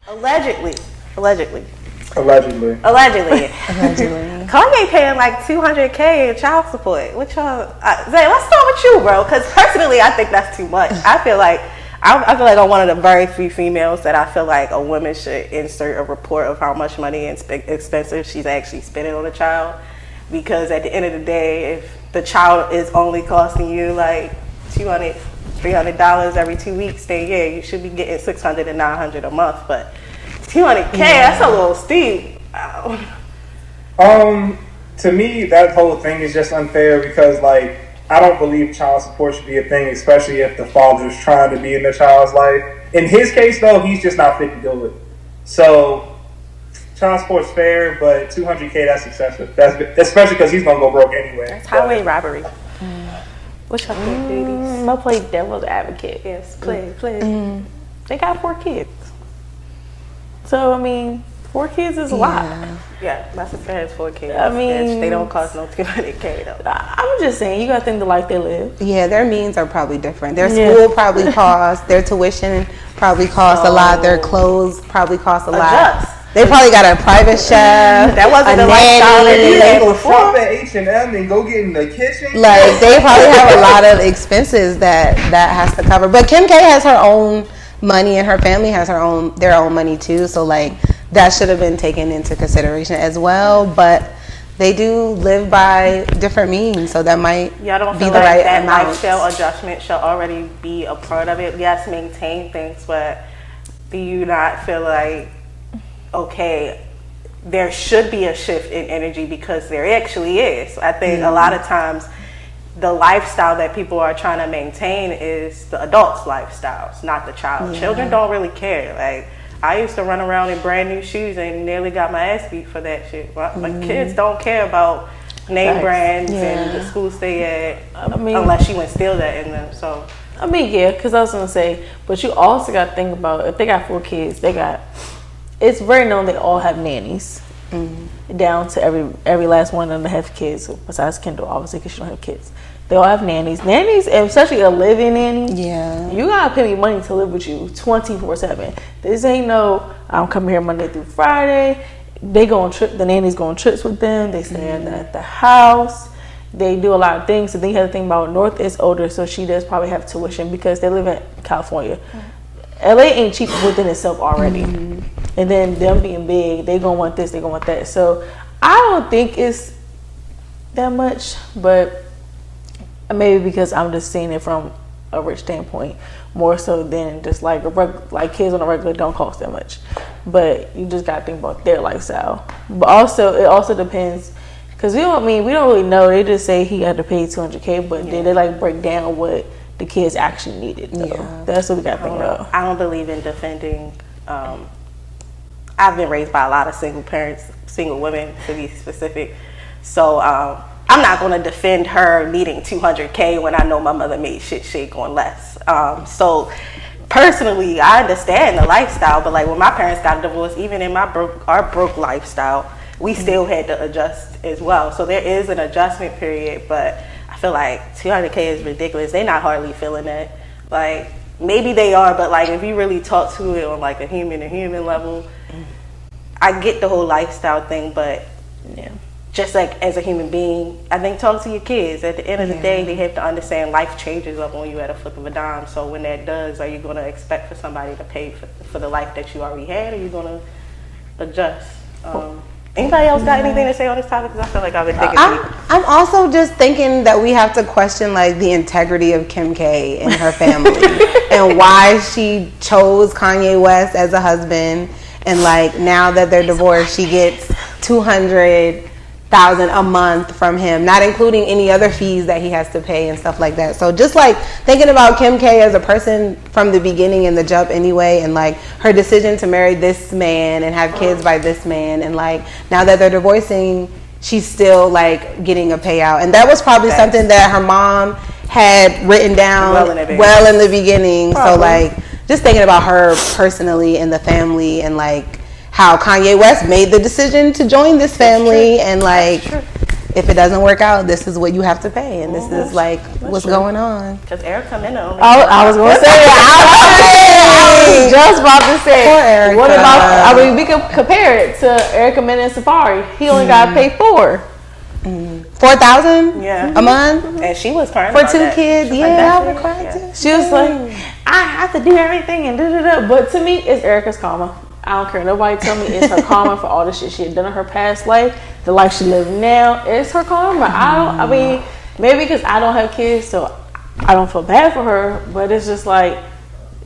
Allegedly. Kanye paying like $200K in child support. What y'all? Zay, let's start with you, bro. Because personally, I think that's too much. I feel like I'm one of the very few females that I feel like a woman should insert a report of how much money and expensive she's actually spending on a child. Because at the end of the day, if the child is only costing you like $200, $300 every 2 weeks, then yeah, you should be getting $600 and $900 a month. But $200K, that's a little steep. To me, that whole thing is just unfair because, like, I don't believe child support should be a thing, especially if the father's trying to be in the child's life. In his case, though, he's just not fit to do it. So, child support's fair, but $200K, that's excessive. That's especially because he's gonna go broke anyway. That's highway robbery. What's your think, ladies? I'm gonna play devil's advocate. Yes, please. They got 4 kids. So, I mean, 4 kids is a lot. Yeah, my sister has 4 kids. I mean, they don't cost no $200K though. I'm just saying, you gotta think the life they live. Yeah, their means are probably different. Their school probably costs, their tuition probably costs a lot, their clothes probably cost a lot. They probably got a private chef. That wasn't the lifestyle that they had go before. shop at H&M and go get in the kitchen. Like, they probably have a lot of expenses that has to cover. But Kim K has her own money and her family has their own money too. So like that should have been taken into consideration as well. But they do live by different means, so that might y'all don't be feel the like right that amount. lifestyle adjustment should already be a part of it. Yes, maintain things, but do you not feel like, okay, there should be a shift in energy, because there actually is. I think a lot of times the lifestyle that people are trying to maintain is the adult's lifestyles, not the child. Children don't really care. Like, I used to run around in brand new shoes and nearly got my ass beat for that shit. My kids don't care about name brands and the schools they at, unless you instill that in them. So I mean, yeah, because I was gonna say, but you also got to think about, if they got 4 kids, it's very known they all have nannies. Down to every last one of them have kids, besides Kendall, obviously, because she don't have kids. They all have nannies, especially a living nanny. Yeah, you gotta pay me money to live with you 24/7. This ain't no, I'm coming here Monday through Friday. They go on trip. The nannies go on trips with them. They stay at the house. They do a lot of things. So then you have to think about, North is older, so she does probably have tuition because they live in California. LA ain't cheap within itself already. And then them being big, they gonna want this, they gonna want that. So I don't think it's that much, but maybe because I'm just seeing it from a rich standpoint more so than just like kids on a regular don't cost that much. But you just gotta think about their lifestyle. But also, it also depends, because we don't really know. They just say he had to pay $200K, but then they like break down what the kids actually needed. That's what we gotta think about. I don't believe in defending. I've been raised by a lot of single parents, single women to be specific. So I'm not going to defend her needing $200K when I know my mother made shake on less. So personally, I understand the lifestyle, but like when my parents got divorced, even in our broke lifestyle, we still had to adjust as well. So there is an adjustment period, but I feel like $200K is ridiculous. They're not hardly feeling that. Like, maybe they are, but like if you really talk to it on like a human to human level, I get the whole lifestyle thing, but just like as a human being, I think talk to your kids. At the end of the day, they have to understand life changes up on you at a flip of a dime. So when that does, are you going to expect for somebody to pay for the life that you already had, or are you going to adjust? Anybody else got anything to say on this topic? Because I feel like I've been thinking. I'm also just thinking that we have to question like the integrity of Kim K and her family and why she chose Kanye West as a husband. And like now that they're divorced, she gets $200,000 a month from him, not including any other fees that he has to pay and stuff like that. So just like thinking about Kim K as a person from the beginning in the jump anyway, and like her decision to marry this man and have kids by this man, and like now that they're divorcing, she's still like getting a payout. And that was probably something that her mom had written down well in the beginning. Probably. So like just thinking about her personally and the family, and like how Kanye West made the decision to join this family, and like if it doesn't work out, this is what you have to pay, and this is like what's going on. Because Erica Mena only. I was gonna say I was just about to say. Poor Erica. What about? I mean, we could compare it to Erica Mena and Safari. He only got paid $4,000 Yeah. a month And she was crying for about 2 that. kids. She was like, Yeah, I that's would it. cry Yeah. too. She was like, I have to do everything and da da da. But to me, it's Erica's karma. I don't care. Nobody tell me it's her karma for all the shit she had done in her past life. The life she lives now, it's her karma. I mean, maybe because I don't have kids, so I don't feel bad for her. But it's just like,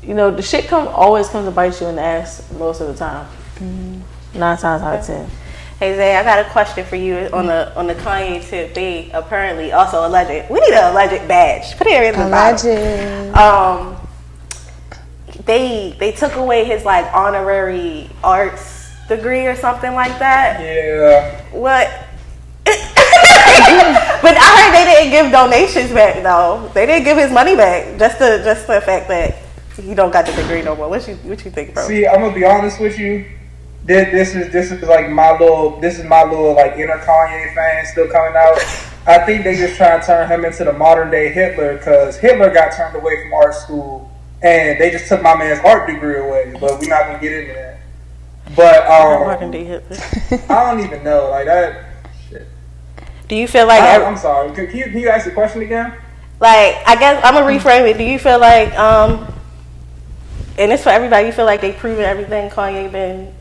you know, the shit always comes to bite you in the ass most of the time. 9 times out of 10. Hey Zay, I got a question for you on the Kanye tip. They apparently also alleged. We need an alleged badge. Put it in the bottom. They took away his like honorary arts degree or something like that. Yeah. What? But I heard they didn't give donations back though. They didn't give his money back. Just the fact that he don't got the degree no more. What you think, bro? See, I'm gonna be honest with you. This is like my little like inner Kanye fan still coming out. I think they just try to turn him into the modern day Hitler because Hitler got turned away from art school and they just took my man's art degree away. But we're not gonna get into that. But Modern day Hitler. I don't even know like that. Shit. Do you feel like I'm sorry. Can you ask the question again? like I guess I'm gonna reframe it. Do you feel like and it's for everybody, you feel like they proven everything Kanye been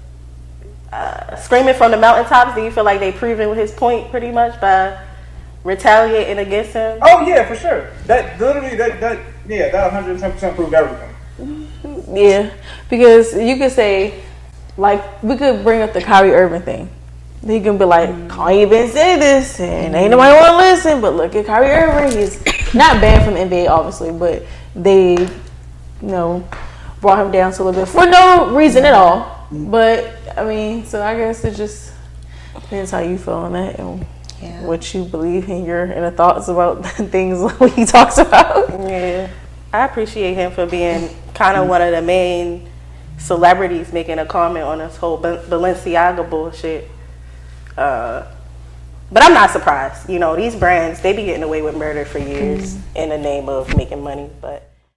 screaming from the mountaintops? Do you feel like they proven his point pretty much by retaliating against him? Oh yeah, for sure. That literally that 110% proved everything. Yeah, because you could say, like, we could bring up the Kyrie Irving thing. He can be like, Kanye been saying this, and ain't nobody want to listen. But look at Kyrie Irving; he's not banned from the NBA, obviously, but they, you know, brought him down to a little bit for no reason at all. But I mean, so I guess it just depends how you feel on that and what you believe in your inner thoughts about things what he talks about. Yeah, I appreciate him for being kind of one of the main celebrities making a comment on this whole Balenciaga bullshit. But I'm not surprised. You know, these brands, they be getting away with murder for years in the name of making money. But